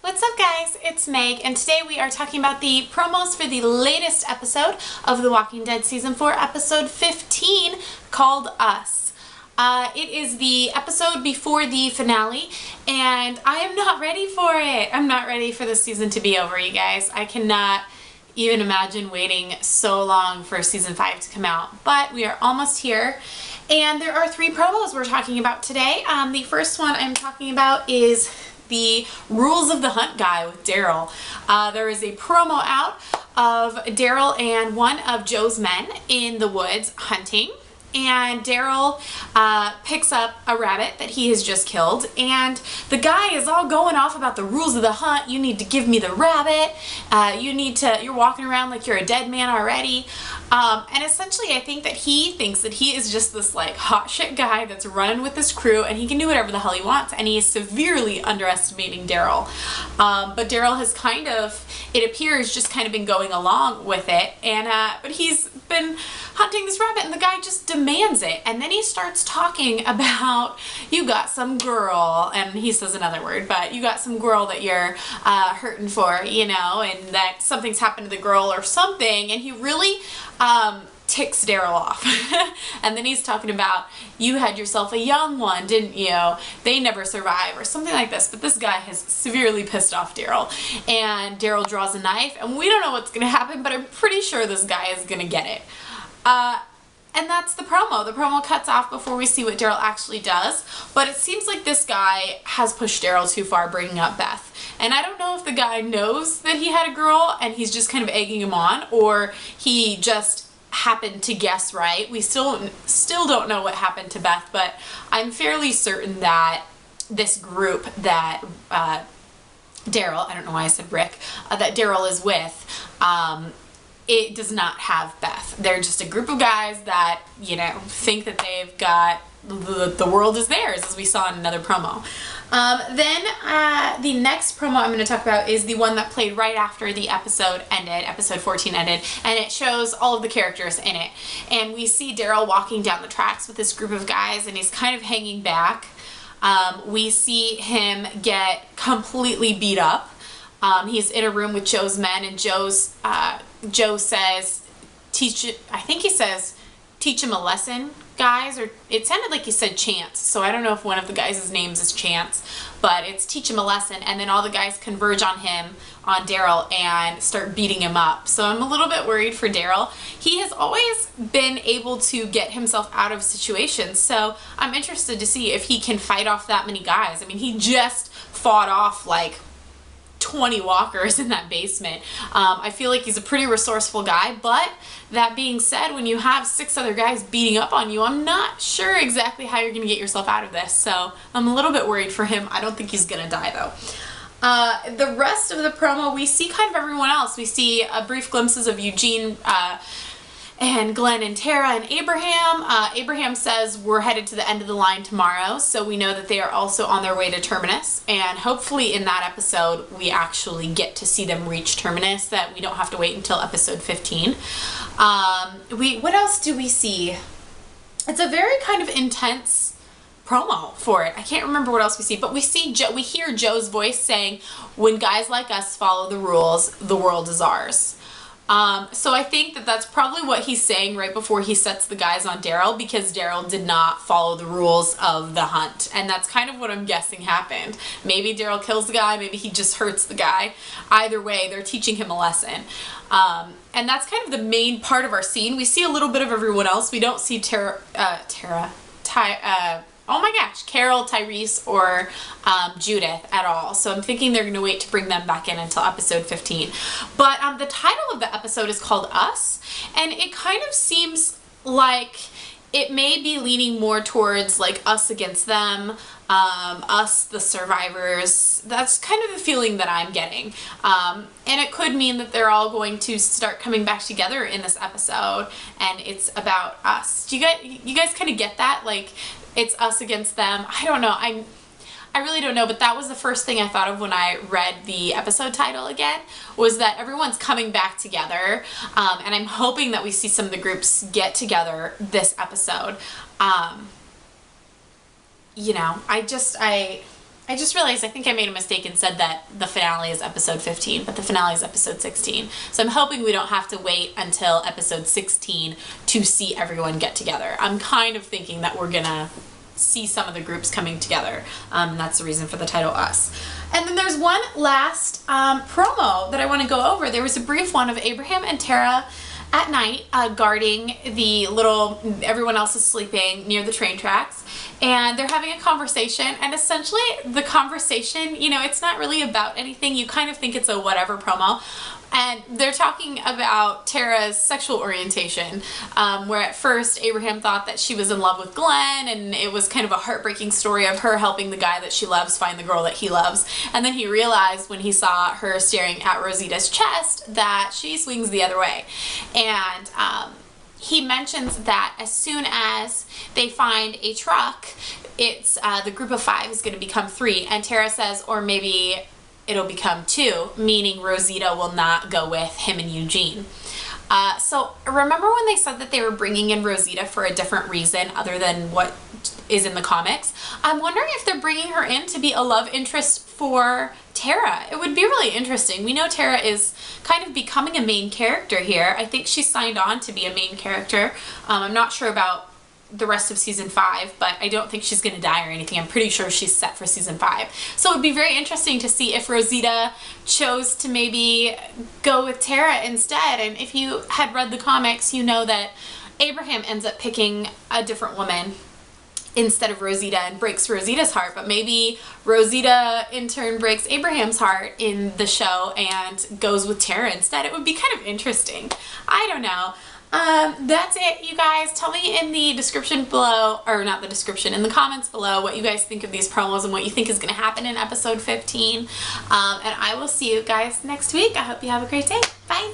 What's up guys, it's Meg, and today we are talking about the promos for the latest episode of The Walking Dead Season 4, episode 15, called Us. It is the episode before the finale, and I am not ready for it. I'm not ready for this season to be over, you guys. I cannot even imagine waiting so long for Season 5 to come out, but we are almost here. And there are 3 promos we're talking about today. The first one I'm talking about is the Rules of the Hunt guy with Daryl. There is a promo out of Daryl and one of Joe's men in the woods hunting, and Daryl picks up a rabbit that he has just killed, and the guy is all going off about the rules of the hunt. You need to give me the rabbit. You're walking around like you're a dead man already. And essentially I think that he thinks that he is just this like hot shit guy that's running with this crew and he can do whatever the hell he wants, and he is severely underestimating Daryl. But Daryl has kind of, it appears, just kind of been going along with it, and but he's been hunting this rabbit and the guy just demands it, and then he starts talking about, you got some girl, and he says another word, but you got some girl that you're hurting for, you know, and that something's happened to the girl or something, and he really ticks Daryl off. And then he's talking about, you had yourself a young one, didn't you? They never survive, or something like this. But this guy has severely pissed off Daryl, and Daryl draws a knife, and we don't know what's gonna happen, but I'm pretty sure this guy is gonna get it. And that's the promo. The promo cuts off before we see what Daryl actually does, but it seems like this guy has pushed Daryl too far, bringing up Beth. And I don't know if the guy knows that he had a girl and he's just kind of egging him on, or he just happened to guess right. We still don't know what happened to Beth, but I'm fairly certain that this group that Daryl, I don't know why I said Rick, that Daryl is with, it does not have Beth. They're just a group of guys that, you know, think that they've got, the world is theirs, as we saw in another promo. Then the next promo I'm going to talk about is the one that played right after the episode ended, episode 14 ended, and it shows all of the characters in it. And we see Daryl walking down the tracks with this group of guys, and he's kind of hanging back. We see him get completely beat up. He's in a room with Joe's men, and Joe says, I think he says, teach him a lesson, guys, or it sounded like he said Chance, so I don't know if one of the guys' names is Chance, but it's teach him a lesson, and then all the guys converge on him, on Daryl, and start beating him up. So I'm a little bit worried for Daryl. He has always been able to get himself out of situations, so I'm interested to see if he can fight off that many guys. I mean, he just fought off like 20 walkers in that basement. I feel like he's a pretty resourceful guy, but that being said, when you have 6 other guys beating up on you, I'm not sure exactly how you're going to get yourself out of this, so I'm a little bit worried for him. I don't think he's going to die though. The rest of the promo, we see kind of everyone else. We see brief glimpses of Eugene, and Glenn and Tara and Abraham. Abraham says we're headed to the end of the line tomorrow, so we know that they are also on their way to Terminus, and hopefully in that episode we actually get to see them reach Terminus, that we don't have to wait until episode 15. What else do we see? It's a very kind of intense promo for it. I can't remember what else we see, but we hear Joe's voice saying, when guys like us follow the rules, the world is ours. So I think that that's probably what he's saying right before he sets the guys on Daryl, because Daryl did not follow the rules of the hunt, and that's kind of what I'm guessing happened. Maybe Daryl kills the guy, maybe he just hurts the guy. Either way, they're teaching him a lesson. And that's kind of the main part of our scene. We see a little bit of everyone else. We don't see oh my gosh, Carol, Tyrese, or Judith at all. So I'm thinking they're going to wait to bring them back in until episode 15. But the title of the episode is called Us, and it kind of seems like it may be leaning more towards like us against them, us the survivors. That's kind of the feeling that I'm getting. And it could mean that they're all going to start coming back together in this episode, and it's about us. Do you guys kind of get that? Like, it's us against them. I don't know. I really don't know, but that was the first thing I thought of when I read the episode title again, was that everyone's coming back together, and I'm hoping that we see some of the groups get together this episode. You know, I just realized I think I made a mistake and said that the finale is episode 15, but the finale is episode 16. So I'm hoping we don't have to wait until episode 16 to see everyone get together. I'm kind of thinking that we're gonna see some of the groups coming together. That's the reason for the title Us. And then there's one last promo that I want to go over. There was a brief one of Abraham and Tara at night guarding the little, everyone else is sleeping near the train tracks, and they're having a conversation, and essentially the conversation, you know, it's not really about anything. You kind of think it's a whatever promo, and they're talking about Tara's sexual orientation, where at first Abraham thought that she was in love with Glenn, and it was kind of a heartbreaking story of her helping the guy that she loves find the girl that he loves. And then he realized when he saw her staring at Rosita's chest that she swings the other way. And he mentions that as soon as they find a truck, it's the group of 5 is going to become 3, and Tara says, or maybe it'll become 2, meaning Rosita will not go with him and Eugene. So remember when they said that they were bringing in Rosita for a different reason other than what is in the comics? I'm wondering if they're bringing her in to be a love interest for Tara. It would be really interesting. We know Tara is kind of becoming a main character here. I think she signed on to be a main character. I'm not sure about the rest of season 5, but I don't think she's going to die or anything. I'm pretty sure she's set for season 5. So it would be very interesting to see if Rosita chose to maybe go with Tara instead. And if you had read the comics, you know that Abraham ends up picking a different woman instead of Rosita and breaks Rosita's heart, but maybe Rosita in turn breaks Abraham's heart in the show and goes with Tara instead. It would be kind of interesting. I don't know. That's it, you guys. Tell me in the description below, or not the description, in the comments below, what you guys think of these promos and what you think is going to happen in episode 15. And I will see you guys next week. I hope you have a great day. Bye.